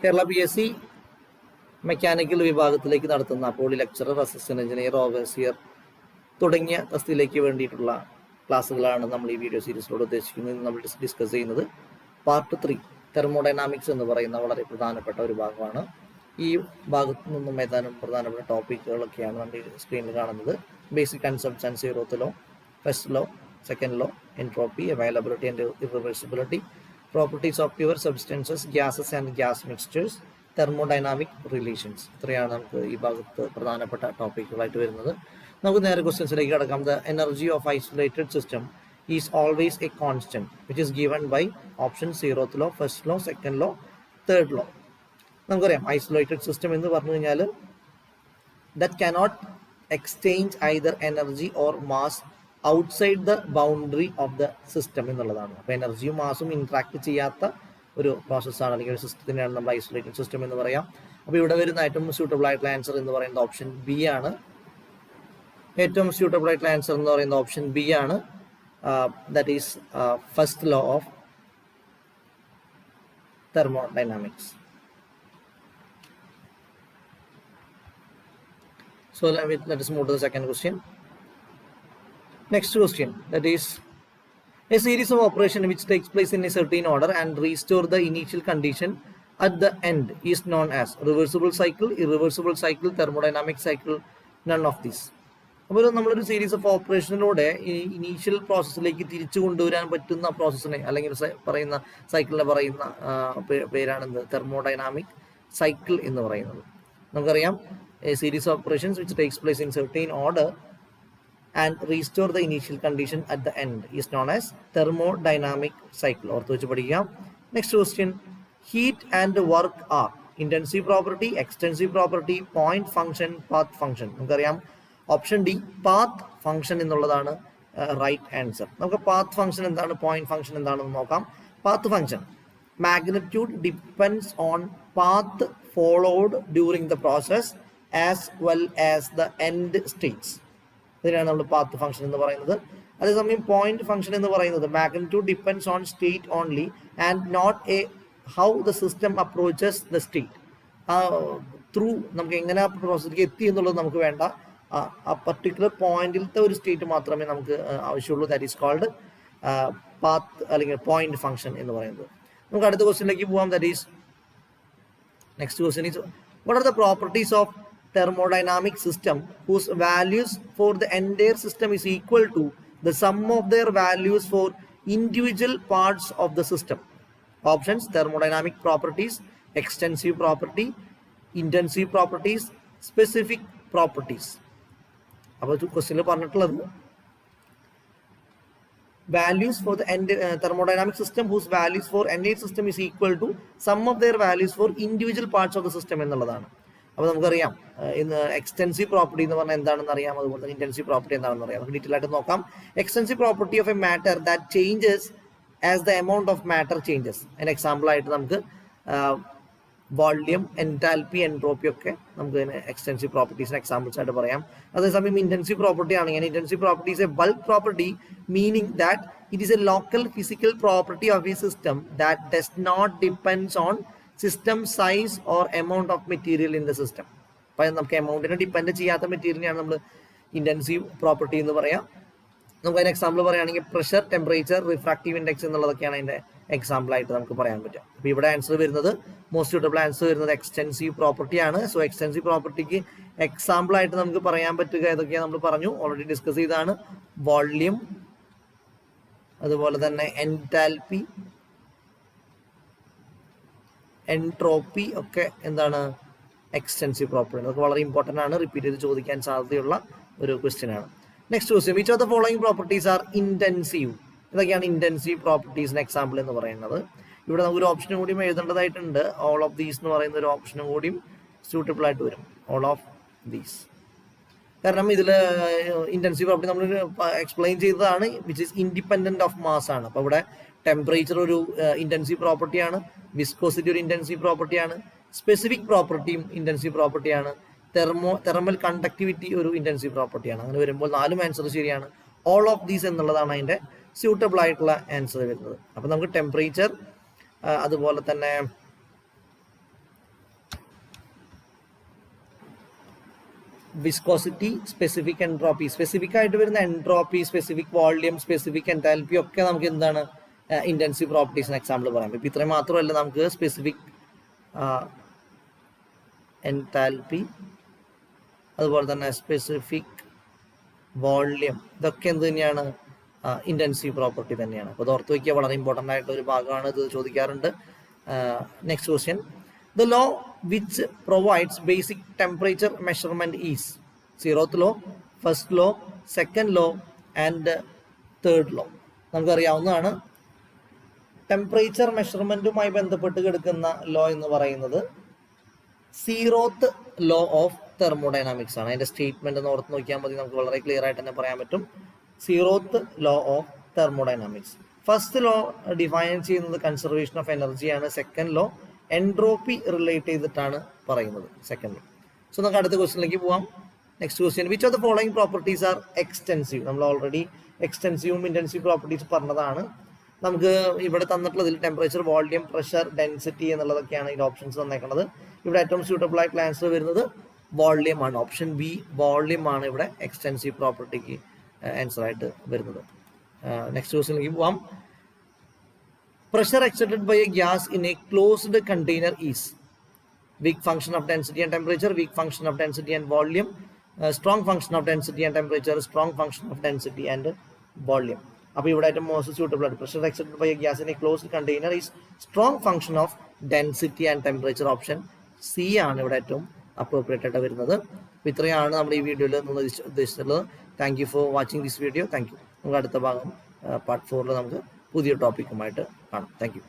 Kerala PSC mechanical വിഭാഗത്തിലേക്ക് നടത്തുന്ന poly lecturer, assistant engineer, overseer തുടങ്ങിയ തസ്തിയിലേക്ക് വേണ്ടിയിട്ടുള്ള ക്ലാസ്സുകളാണ് നമ്മൾ ഈ വീഡിയോ സീരീസിലൂടെ ഉദ്ദേശിക്കുന്നത്. നമ്മൾ ഡിസ്കസ് ചെയ്യുന്നത് പാർട്ട് 3 തെർമോഡൈനാമിക്സ് എന്ന് പറയുന്ന വളരെ പ്രധാനപ്പെട്ട ഒരു ഭാഗമാണ്. ഈ ഭാഗത്തു നിന്നും ഏതാനും പ്രധാനപ്പെട്ട ടോപ്പിക്കുകളൊക്കെയാണ് നമ്മൾ സ്ക്രീനിൽ കാണുന്നത്. Basic concepts and zeroth law, first law, second law, entropy, availability and irreversibility, properties of pure substances, gases and gas mixtures, thermodynamic relations. ഇത്രയാണ് നമുക്ക് ഈ ഭാഗത്ത് പ്രധാനപ്പെട്ട ടോപ്പിക്കുകളായിട്ട് വരുന്നത്. നമുക്ക് നേരെ ക്വസ്റ്റ്യൻസിലേക്ക് കടക്കാം. The energy of isolated system is always a constant which is given by option zeroth law, first law, second law, third law. നമുക്കറിയാം ഐസൊലേറ്റഡ് സിസ്റ്റം എന്ന് പറഞ്ഞു കഴിഞ്ഞാൽ that cannot exchange either energy or mass outside the boundary of the system എന്നുള്ളതാണ്. അപ്പോൾ എനർജിയും മാസും interact ചെയ്യാത്ത ഒരു പ്രോസസ്സാണ് അല്ലെങ്കിൽ ഒരു സിസ്റ്റത്തിനെയാണ് നമ്മൾ ഐസൊലേറ്റഡ് സിസ്റ്റം എന്ന് പറയാം. അപ്പോൾ ഇവിടെ വരുന്ന ഏറ്റവും സ്യൂട്ടബിൾ ആയിട്ടുള്ള ആൻസർ എന്ന് പറയുന്നത് ഓപ്ഷൻ ബി ആണ്. ഏറ്റവും സ്യൂട്ടബിൾ ആയിട്ടുള്ള ആൻസർ എന്ന് പറയുന്നത് ഓപ്ഷൻ ബി ആണ്. That is first law of thermodynamics. So let us move to the second question. Next question, that is a series of operation which takes place in a certain order and restore the initial condition at the end is known as reversible cycle, irreversible cycle, thermodynamic cycle, none of these. അപ്പോൾ നമ്മളൊരു series of ഓപ്പറേഷനിലൂടെ ഈ initial പ്രോസസ്സിലേക്ക് തിരിച്ചു കൊണ്ടുവരാൻ പറ്റുന്ന പ്രോസസ്സിനെ അല്ലെങ്കിൽ പറയുന്ന സൈക്കിളിനെ പറയുന്ന പേരാണെന്ത്? തെർമോഡൈനാമിക് സൈക്കിൾ എന്ന് പറയുന്നത്. നമുക്കറിയാം a series of operations which takes place in certain order and restore the initial condition at the end is known as thermodynamic cycle. ഓർത്ത് വെച്ച് പഠിക്കാം. Next question, heat and work are intensive property, extensive property, point function, path function. നമുക്കറിയാം option D path function എന്നുള്ളതാണ് right answer. നമുക്ക് path function എന്താണ്, point function എന്താണെന്ന് നോക്കാം. Path function, magnitude depends on path followed during the process as well as the end States. ഇതിനാണ് നമ്മൾ path function എന്ന് പറയുന്നത്. അതേസമയം പോയിന്റ് ഫംഗ്ഷൻ എന്ന് പറയുന്നത് magnitude depends on state only and not a how the system approaches the state. Through നമുക്ക് എങ്ങനെ ആ പ്രോസസ്സിലേക്ക് എത്തി എന്നുള്ളത് നമുക്ക് വേണ്ട, ആ പർട്ടിക്കുലർ പോയിന്റിലത്തെ ഒരു സ്റ്റേറ്റ് മാത്രമേ നമുക്ക് ആവശ്യമുള്ളൂ. ദാറ്റ് ഈസ് കോൾഡ് പാത്ത് അല്ലെങ്കിൽ പോയിന്റ് ഫംഗ്ഷൻ എന്ന് പറയുന്നത്. നമുക്ക് അടുത്ത ക്വസ്റ്റ്യനിലേക്ക് പോകാം. That is next question is what are the properties of thermodynamic system whose values for the entire system is equal to the sum of their values for individual parts of the system. Options: thermodynamic properties, extensive property, intensive properties, specific properties. അപ്പോൾ ക്വസ്റ്റ്യനിൽ പറഞ്ഞിട്ടുള്ളത് values for the thermodynamic system whose values for entire system is equal to sum of their values for individual parts of the system എന്നുള്ളതാണ്. അപ്പോൾ നമുക്കറിയാം ഇന്ന് extensive property എന്ന് പറഞ്ഞാൽ എന്താണെന്ന് അറിയാം, അതുപോലെ തന്നെ ഇന്റൻസീവ് പ്രോപ്പർട്ടി എന്താണെന്ന് അറിയാം. നമുക്ക് ഡീറ്റെയിൽ ആയിട്ട് നോക്കാം. Extensive property of A matter that changes as the amount of matter changes. അതിന് എക്സാമ്പിൾ ആയിട്ട് നമുക്ക് വോള്യൂം, എൻതാൽപ്പി, എൻട്രോപ്പി ഒക്കെ നമുക്ക് എക്സ്റ്റൻസീവ് പ്രോപ്പർട്ടീസിന് എക്സാമ്പിൾസ് ആയിട്ട് പറയാം. അതേസമയം ഇന്റൻസീവ് പ്രോപ്പർട്ടി ആണെങ്കിൽ intensive property is a bulk property, meaning that it is a local physical property of a system that does not depends on system size or amount of material in the system. അപ്പം നമുക്ക് എമൗണ്ടിനെ depend ചെയ്യാത്ത മെറ്റീരിയലിനെയാണ് നമ്മൾ intensive property എന്ന് പറയാം. നമുക്ക് അതിന് example പറയുകയാണെങ്കിൽ pressure, temperature, refractive index എന്നുള്ളതൊക്കെയാണ് അതിൻ്റെ എക്സാമ്പിൾ ആയിട്ട് നമുക്ക് പറയാൻ പറ്റുക. അപ്പോൾ ഇവിടെ ആൻസർ വരുന്നത് മോസ്റ്റ് സ്യൂട്ടബിൾ ആൻസർ വരുന്നത് എക്സ്റ്റൻസീവ് പ്രോപ്പർട്ടി ആണ്. സോ എക്സ്റ്റൻസീവ് പ്രോപ്പർട്ടിക്ക് എക്സാമ്പിൾ ആയിട്ട് നമുക്ക് പറയാൻ പറ്റുക ഏതൊക്കെയാണ് നമ്മൾ പറഞ്ഞു, ഓൾറെഡി ഡിസ്കസ് ചെയ്താണ്. വോള്യൂം, അതുപോലെ തന്നെ എൻതാൽപ്പി, എൻട്രോപ്പി ഒക്കെ എന്താണ് എക്സ്റ്റൻസീവ് പ്രോപ്പർട്ടി. അതൊക്കെ വളരെ ഇമ്പോർട്ടൻ്റ് ആണ്, റിപ്പീറ്റ് ചെയ്ത് ചോദിക്കാൻ സാധ്യതയുള്ള ഒരു ക്വസ്റ്റ്യൻ ആണ്. Next question, which of the following properties are intensive? ഇതൊക്കെയാണ് ഇന്റൻസീവ് പ്രോപ്പർട്ടീസിന് എക്സാമ്പിൾ എന്ന് പറയുന്നത്. ഇവിടെ നമുക്ക് ഒരു ഓപ്ഷനും കൂടിയും എഴുതേണ്ടതായിട്ടുണ്ട്. ഓൾ ഓഫ് ദീസ് എന്ന് പറയുന്ന ഒരു ഓപ്ഷനും കൂടിയും സ്യൂട്ടബിൾ ആയിട്ട് വരും. ഓൾ ഓഫ് ദീസ്, കാരണം ഇതിൽ ഇന്റൻസീവ് പ്രോപ്പർട്ടി നമ്മൾ എക്സ്പ്ലെയിൻ ചെയ്തതാണ്, which is independent of mass ആണ്. അപ്പോൾ ഇവിടെ ടെമ്പറേച്ചർ ഒരു ഇന്റൻസീവ് പ്രോപ്പർട്ടിയാണ്, വിസ്കോസിറ്റി ഒരു ഇന്റൻസീവ് പ്രോപ്പർട്ടിയാണ്, സ്പെസിഫിക് പ്രോപ്പർട്ടിയും ഇന്റൻസീവ് പ്രോപ്പർട്ടിയാണ്, തെർമൽ കണ്ടക്ടിവിറ്റി ഒരു ഇന്റൻസീവ് പ്രോപ്പർട്ടിയാണ്. അങ്ങനെ വരുമ്പോൾ 4 ആൻസർ ശരിയാണ്. ഓൾ ഓഫ് ദീസ് എന്നുള്ളതാണ് അതിൻ്റെ സ്യൂട്ടബിൾ ആയിട്ടുള്ള ആൻസർ വരുന്നത്. അപ്പോൾ നമുക്ക് ടെമ്പറേച്ചർ, അതുപോലെ തന്നെ വിസ്കോസിറ്റി, സ്പെസിഫിക് എൻട്രോപ്പി, സ്പെസിഫിക് ആയിട്ട് വരുന്ന entropy, specific volume, specific enthalpy ഒക്കെ നമുക്ക് എന്താണ് ഇന്റൻസീവ് പ്രോപ്പർട്ടീസിന് എക്സാമ്പിൾ പറയാം. ഇപ്പം ഇത്രയും മാത്രമല്ല, നമുക്ക് സ്പെസിഫിക് എൻതാൽപ്പി, അതുപോലെ തന്നെ സ്പെസിഫിക് വോളിയം, ഇതൊക്കെ എന്ത് തന്നെയാണ് ഇന്റൻസീവ് പ്രോപ്പർട്ടി തന്നെയാണ്. അപ്പോൾ ഇത് ഓർത്ത് വയ്ക്കുക, വളരെ ഇമ്പോർട്ടൻ്റ് ആയിട്ടുള്ള ഒരു ഭാഗമാണ്, ഇത് ചോദിക്കാറുണ്ട്. Next question, the law which provides basic temperature measurement is 0th law, first law, second law and third law. നമുക്കറിയാവുന്നതാണ്. ടെമ്പറേച്ചർ മെഷർമെൻറ്റുമായി ബന്ധപ്പെട്ട് കിടക്കുന്ന ലോ എന്ന് പറയുന്നത് 0th ലോ ഓഫ് തെർമോഡൈനാമിക്സ് ആണ്. അതിൻ്റെ സ്റ്റേറ്റ്മെൻറ്റ് ഒന്ന് ഓർത്ത് നോക്കിയാൽ മതി, നമുക്ക് വളരെ ക്ലിയർ ആയിട്ട് തന്നെ പറയാൻ പറ്റും. 0th law of thermodynamics. First law define ചെയ്യുന്നത് കൺസർവേഷൻ ഓഫ് എനർജിയാണ്. സെക്കൻഡ് ലോ എൻട്രോപ്പി റിലേറ്റ് ചെയ്തിട്ടാണ് പറയുന്നത്, സെക്കൻഡ് ലോ. സോ നമുക്ക് അടുത്ത ക്വസ്റ്റ്യനിലേക്ക് പോവാം. Next question, which of the following properties are extensive? നമ്മൾ ഓൾറെഡി എക്സ്റ്റെൻസീവും ഇൻറ്റൻസീവ് പ്രോപ്പർട്ടീസ് പറഞ്ഞതാണ്. നമുക്ക് ഇവിടെ തന്നിട്ടുള്ളതിൽ ടെമ്പറേച്ചർ, വോളിയം, പ്രഷർ, ഡെൻസിറ്റി എന്നുള്ളതൊക്കെയാണ് ഇതിൽ ഓപ്ഷൻസ് തന്നേക്കുന്നത്. ഇവിടെ ഏറ്റവും സ്യൂട്ടബിൾ ആയിട്ടുള്ള ആൻസർ വരുന്നത് വോളിയം ആണ്. ഓപ്ഷൻ ബി വോളിയം ആണ് ഇവിടെ എക്സ്റ്റെൻസീവ് പ്രോപ്പർട്ടിക്ക് ആൻസർ ആയിട്ട് വരുന്നത്. നെക്സ്റ്റ് ക്വസ്റ്റ്യനിലേക്ക് പോവാം. Pressure exerted by a gas in a closed container is weak function of density and temperature, weak function of density and volume, strong function of density and temperature, strong function of density and volume. അപ്പോൾ ഇവിടെ ഏറ്റവും most suitable ആയിട്ട് pressure excepted by a gas in a closed container is strong function of density and temperature. Option C ആണ് ഇവിടെ ഏറ്റവും appropriate ആയിട്ട് വരുന്നത്. അപ്പോൾ ഇത്രയാണ് നമ്മൾ ഈ വീഡിയോയിൽ ഉദ്ദേശിച്ചിട്ടുള്ളത്. Thank you for watching this video. Thank you. നമുക്ക് അടുത്ത ഭാഗം പാർട്ട് 4 നമുക്ക് പുതിയ ടോപ്പിക്കുമായിട്ട് കാണാം. Thank U.